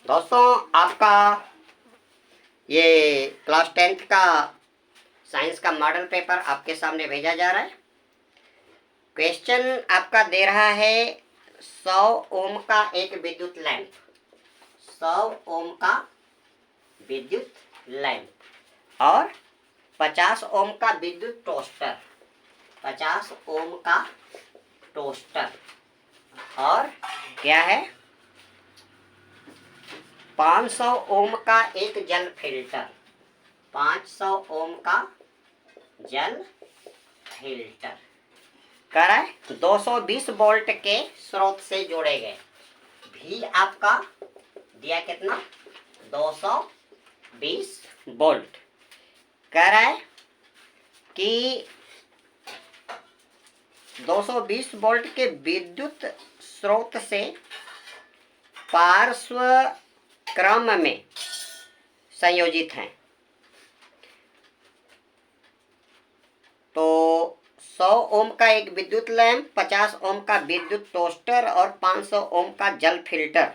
दोस्तों, आपका ये क्लास 10th का साइंस का मॉडल पेपर आपके सामने भेजा जा रहा है। क्वेश्चन आपका दे रहा है 100 ओम का एक विद्युत लैंप, 100 ओम का विद्युत लैंप और 50 ओम का विद्युत टोस्टर, 50 ओम का टोस्टर और क्या है 500 ओम का एक जल फिल्टर, 500 ओम का जल फिल्टर कर रहा है 220 वोल्ट के स्रोत से जोड़े गए। भी आपका दिया कितना 220 वोल्ट। कह रहा है कि 220 वोल्ट के विद्युत स्रोत से पार्श्व क्रम में संयोजित हैं। तो 100 ओम का एक विद्युत लैंप, 50 ओम का विद्युत टोस्टर और 500 ओम का जल फिल्टर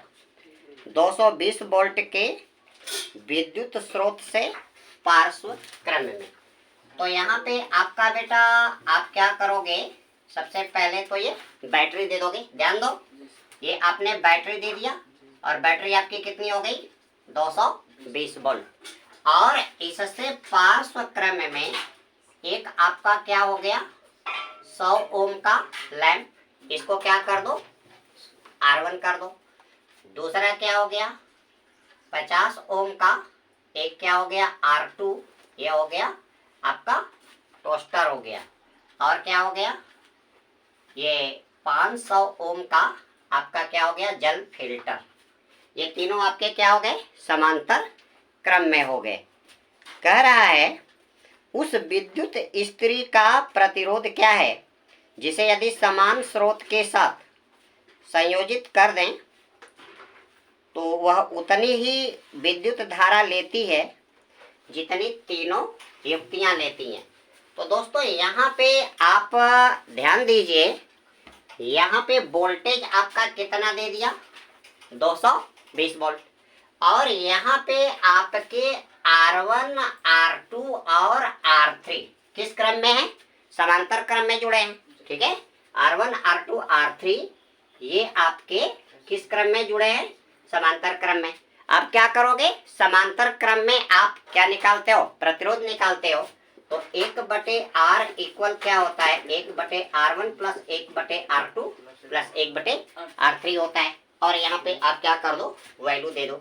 220 वोल्ट के विद्युत स्रोत से पार्श्व क्रम में। तो यहाँ पे आपका बेटा आप क्या करोगे, सबसे पहले तो ये बैटरी दे दोगे। ध्यान दो, ये आपने बैटरी दे दिया और बैटरी आपकी कितनी हो गई 220 वोल्ट और इससे पार्श्व क्रम में एक आपका क्या हो गया 100 ओम का लैंप, इसको क्या कर दो R1 कर दो। दूसरा क्या हो गया 50 ओम का एक क्या हो गया R2, ये हो गया आपका टोस्टर हो गया। और क्या हो गया ये 500 ओम का आपका क्या हो गया जल फिल्टर। ये तीनों आपके क्या हो गए समांतर क्रम में हो गए। कह रहा है उस विद्युत स्त्री का प्रतिरोध क्या है जिसे यदि समान स्रोत के साथ संयोजित कर दें तो वह उतनी ही विद्युत धारा लेती है जितनी तीनों युक्तियां लेती हैं। तो दोस्तों यहाँ पे आप ध्यान दीजिए, यहाँ पे वोल्टेज आपका कितना दे दिया 220 वोल्ट और यहाँ पे आपके R1, R2 और R3 किस क्रम में है समांतर क्रम में जुड़े हैं। ठीक है, R1, R2, R3 ये आपके किस क्रम में जुड़े हैं समांतर क्रम में। आप क्या करोगे समांतर क्रम में आप क्या निकालते हो प्रतिरोध निकालते हो। तो 1/R इक्वल क्या होता है 1/R1 plus 1/R2 plus 1/R3 होता है। और यहाँ पे आप क्या कर दो वैल्यू दे दो।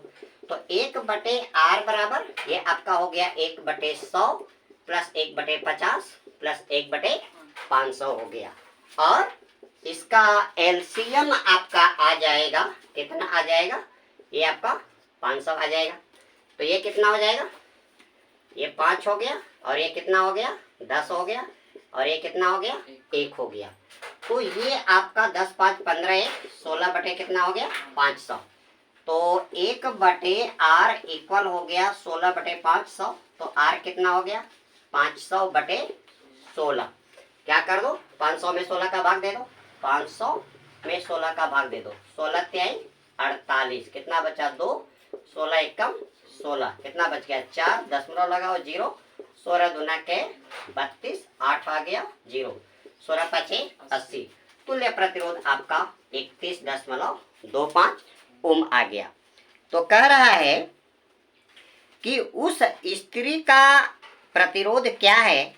तो 1/R बराबर ये आपका हो गया 1/100 प्लस 1/50 प्लस 1/500 हो गया। और इसका एलसीएम आपका आ जाएगा कितना आ जाएगा, ये आपका 500 आ जाएगा। तो ये कितना हो जाएगा, ये 5 हो गया और ये कितना हो गया 10 हो गया और ये कितना हो गया 1 हो गया। तो ये आपका 10, 5, 15, 16 बटे कितना हो गया 500। तो 1/R इक्वल हो गया 16/500। तो R कितना हो गया 500/16। क्या कर दो 500 में 16 का भाग दे दो, 500 में 16 का भाग दे दो, 16 त्याई 48 कितना बचा 2, 16 एकम 16 कितना बच गया 4, दशमलव लगाओ 0, 16 दूना के 32, 8 आ गया 0, 16 पचे 80। तुल्य प्रतिरोध आपका 31.25 ओम आ गया। तो कह रहा है कि उस स्त्री का प्रतिरोध क्या है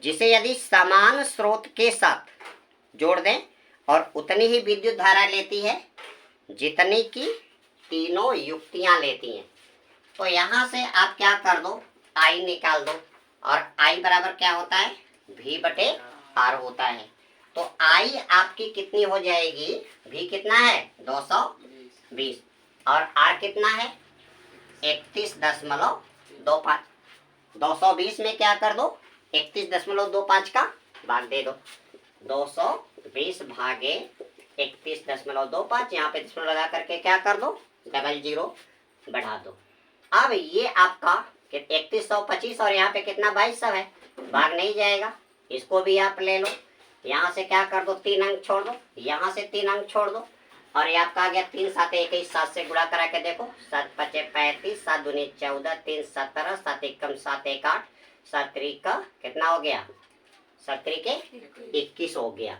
जिसे यदि समान स्रोत के साथ जोड़ दें और उतनी ही विद्युत धारा लेती है जितनी की तीनों युक्तियां लेती हैं। तो यहाँ से आप क्या कर दो I निकाल दो और I बराबर क्या होता है V/R होता है। तो I आपकी कितनी हो जाएगी, V कितना है 220 और R कितना है 31.25। 220 में क्या कर दो 31.25 का भाग दे दो, 220 भागे 31.25, यहाँ पे दशमलव लगा करके क्या कर दो 00 बढ़ा दो। अब ये आपका 3125 और यहाँ पे कितना 2200 है, भाग नहीं जाएगा, इसको भी आप ले लो। यहाँ से क्या कर दो 3 अंक छोड़ दो, यहाँ से 3 अंक छोड़ दो, और ये आपका आ गया 3 7 21, 7 से गुणा करा के देखो, 7 5 35, 7 दूनी 14, 3 17, 7 एकम 7 1 8, 7 3 का कितना हो गया, 7 3 के 21 हो गया।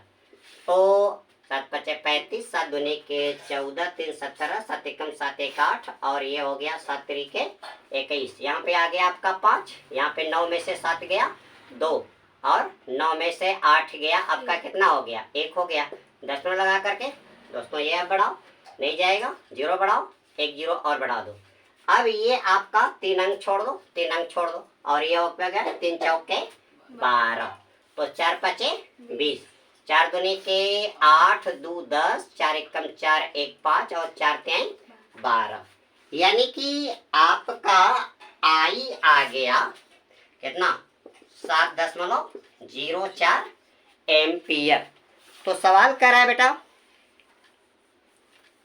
तो 7 5 35, 7 दूनी के 14, 3 17, 7 एकम 7 1 8 और ये हो गया 7 3 के 21। यहाँ पे आ गया आपका 5, यहाँ पे 9 में से 7 गया 2 और 9 में से 8 गया, आपका कितना हो गया, 1 हो गया। दशमलव लगा करके दोस्तों ये अब बढ़ाओ, नहीं जाएगा, 0 बढ़ाओ, 1 0 और बढ़ा दो। अब ये आपका 3 अंक छोड़ दो, 3 अंक छोड़ दो और ये हो गया 3 चौके 12, तो 4 5 20, 4 दूनी के 8 2 10, 4 एकम 4 1 5 और 4 3 12, यानी कि आपका आई आ गया कितना, 7.04 एम्पियर। तो सवाल कर रहा है बेटा,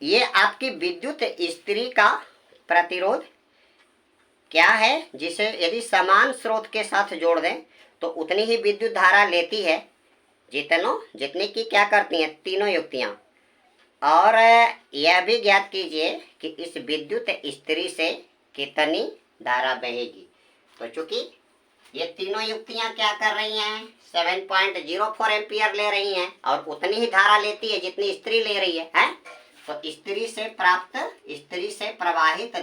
ये आपकी विद्युत इस्त्री का प्रतिरोध क्या है, जिसे यदि समान स्रोत के साथ जोड़ दें तो उतनी ही विद्युत धारा लेती है जितनी की क्या करती हैं तीनों युक्तियां। और यह भी ज्ञात कीजिए कि इस विद्युत इस्त्री से कितनी धारा बहेगी। तो चूंकि ये तीनों युक्तियां क्या कर रही हैं, 7.04 एम्पियर ले रही हैं और उतनी ही धारा लेती है जितनी इस्त्री ले रही है? तो इस्त्री से प्रवाहित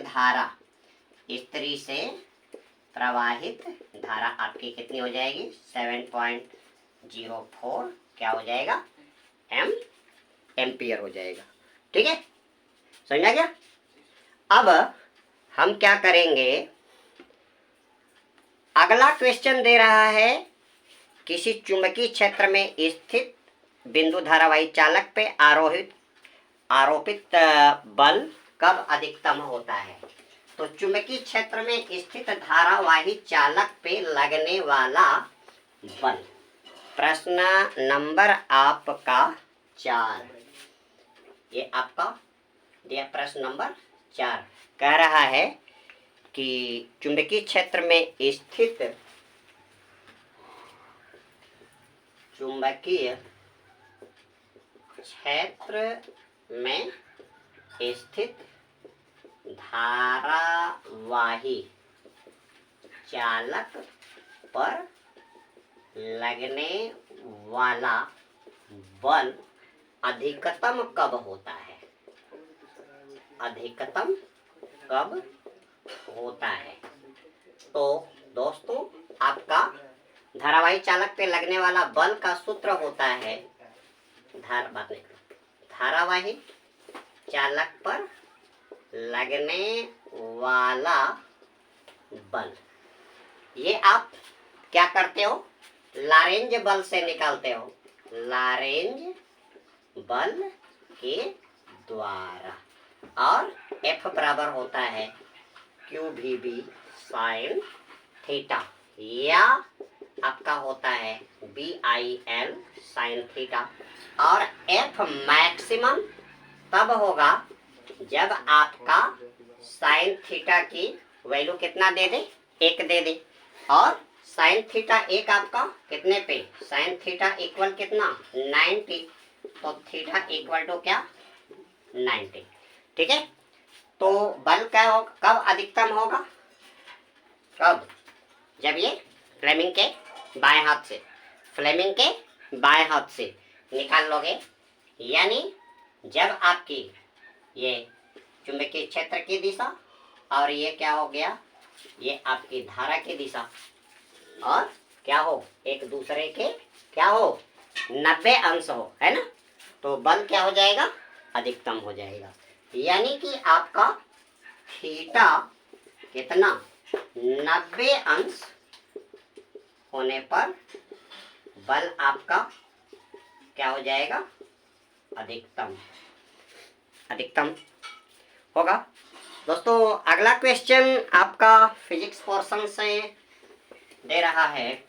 धारा आपकी कितनी हो जाएगी, 7.04 क्या हो जाएगा, एम्पियर हो जाएगा। ठीक है, समझा गया। अब हम क्या करेंगे, अगला क्वेश्चन दे रहा है, किसी चुंबकीय क्षेत्र में स्थित बिंदु धारावाही चालक पे आरोपित बल कब अधिकतम होता है। तो चुंबकीय क्षेत्र में स्थित धारावाही चालक पे लगने वाला बल, प्रश्न नंबर आपका 4, ये आपका दिया प्रश्न नंबर 4 कह रहा है कि चुंबकीय क्षेत्र में स्थित धारावाही चालक पर लगने वाला बल अधिकतम कब होता है, अधिकतम कब होता है। तो दोस्तों आपका धारावाही चालक पे लगने वाला बल का सूत्र होता है, धारावाही चालक पर लगने वाला बल, ये आप क्या करते हो, लारेंज बल से निकालते हो, लारेंज बल के द्वारा। और F बराबर होता है QVB साइन थीटा, या आपका होता है BIL साइन थीटा। और F मैक्सिमम तब होगा जब आपका साइन थीटा की वैल्यू कितना दे दे, 1 दे दे। और साइन थीटा 1 आपका कितने पे, साइन थीटा इक्वल कितना, 90, तो थीटा इक्वल टू क्या, 90। ठीक है, तो बल क्या हो, कब अधिकतम होगा, कब, जब ये फ्लेमिंग के बाएं हाथ से निकाल लोगे, यानी जब आपकी ये चुंबकीय क्षेत्र की दिशा और ये क्या हो गया, ये आपकी धारा की दिशा और क्या हो, एक दूसरे के क्या हो, 90 अंश हो, है ना। तो बल क्या हो जाएगा, अधिकतम हो जाएगा, यानी कि आपका थीटा कितना, 90 अंश होने पर बल आपका क्या हो जाएगा, अधिकतम होगा। दोस्तों अगला क्वेश्चन आपका फिजिक्स पोर्शन से दे रहा है,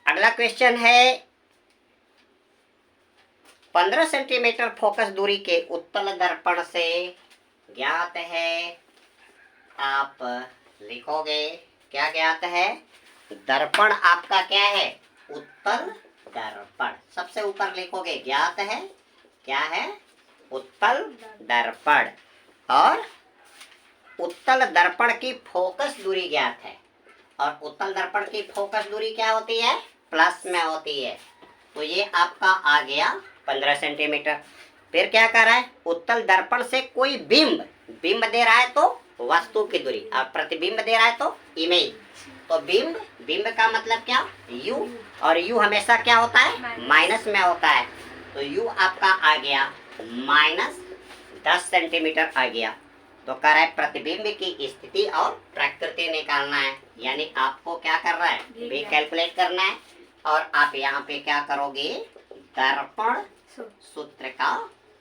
अगला क्वेश्चन है 15 सेंटीमीटर फोकस दूरी के उत्तल दर्पण से ज्ञात है, आप लिखोगे क्या ज्ञात है, दर्पण आपका क्या है? उत्तल दर्पण। सबसे ऊपर लिखोगे ज्ञात है, क्या है? उत्तल दर्पण। और उत्तल दर्पण की फोकस दूरी ज्ञात है, और उत्तल दर्पण की फोकस दूरी क्या होती है? प्लस में होती है। तो ये आपका आ गया 15 सेंटीमीटर। फिर क्या कर रहा है? उत्तल दर्पण से कोई बिंब दे रहा है तो वस्तु की दूरी, और प्रतिबिंब दे रहा है तो इमेज। तो बिंब का मतलब क्या? u, और u हमेशा क्या होता है? माइनस में होता है। तो u आपका आ गया -10 सेंटीमीटर आ गया। तो कह रहा है प्रतिबिंब की स्थिति और प्रकृति निकालना है, यानी आपको क्या करना है? भी कैलकुलेट करना है। और आप यहाँ पे क्या करोगे? दर्पण सूत्र का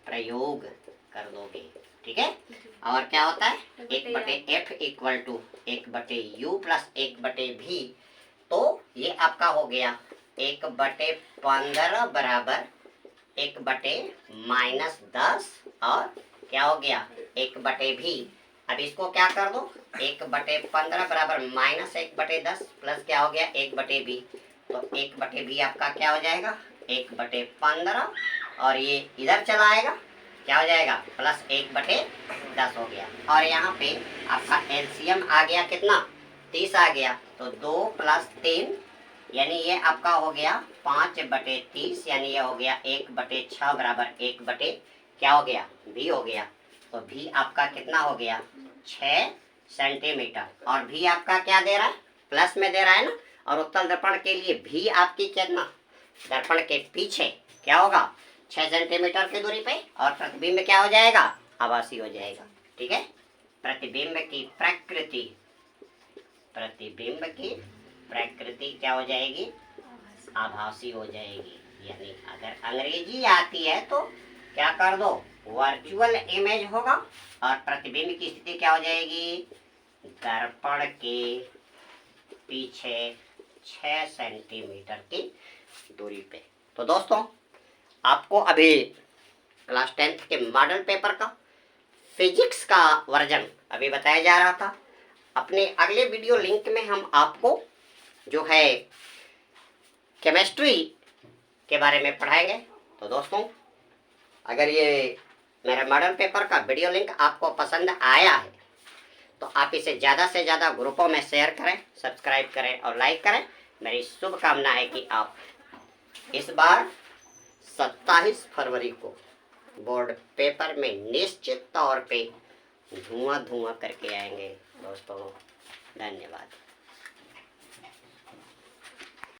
प्रयोग कर दोगे, ठीक है। और क्या होता है? 1/f equal to 1/u plus 1/v। तो ये आपका हो गया 1/15 बराबर 1/-10 और क्या हो गया? 1/v। अब इसको क्या कर दो? 1/15 बराबर -1/10 प्लस क्या हो गया? 1/v। तो 1/v आपका क्या हो जाएगा? 1/15, और ये इधर चला आएगा, क्या हो जाएगा? प्लस 1/10 हो गया। और यहाँ पे आपका एलसीएम आ गया कितना? 30 आ गया। तो 2 + 3 यानी ये आपका हो गया 5/30, यानी ये हो गया 1/6 बराबर 1/ क्या हो गया? v हो गया। तो v आपका कितना हो गया? 6 सेंटीमीटर। और v आपका क्या दे रहा है? प्लस में दे रहा है ना। और उत्तल दर्पण के लिए v आपकी कितना? दर्पण के पीछे क्या होगा? 6 सेंटीमीटर की दूरी पे। और प्रतिबिंब क्या हो जाएगा? आभासी हो जाएगा, ठीक है। प्रतिबिंब की प्रकृति क्या हो जाएगी? आभासी हो जाएगी। यानी अगर अंग्रेजी आती है तो क्या कर दो? वर्चुअल इमेज होगा। और प्रतिबिंब की स्थिति क्या हो जाएगी? दर्पण के पीछे 6 सेंटीमीटर की दूरी पे। तो दोस्तों, आपको अभी क्लास 10th के मॉडल पेपर का फिजिक्स का वर्जन अभी बताया जा रहा था। अपने अगले वीडियो लिंक में हम आपको जो है केमिस्ट्री के बारे में पढ़ाएंगे। तो दोस्तों, अगर ये मेरा मॉडल पेपर का वीडियो लिंक आपको पसंद आया है तो आप इसे ज़्यादा से ज़्यादा ग्रुपों में शेयर करें, सब्सक्राइब करें और लाइक करें। मेरी शुभकामना है कि आप इस बार 27 फरवरी को बोर्ड पेपर में निश्चित तौर पे धुआं करके आएंगे। दोस्तों, धन्यवाद।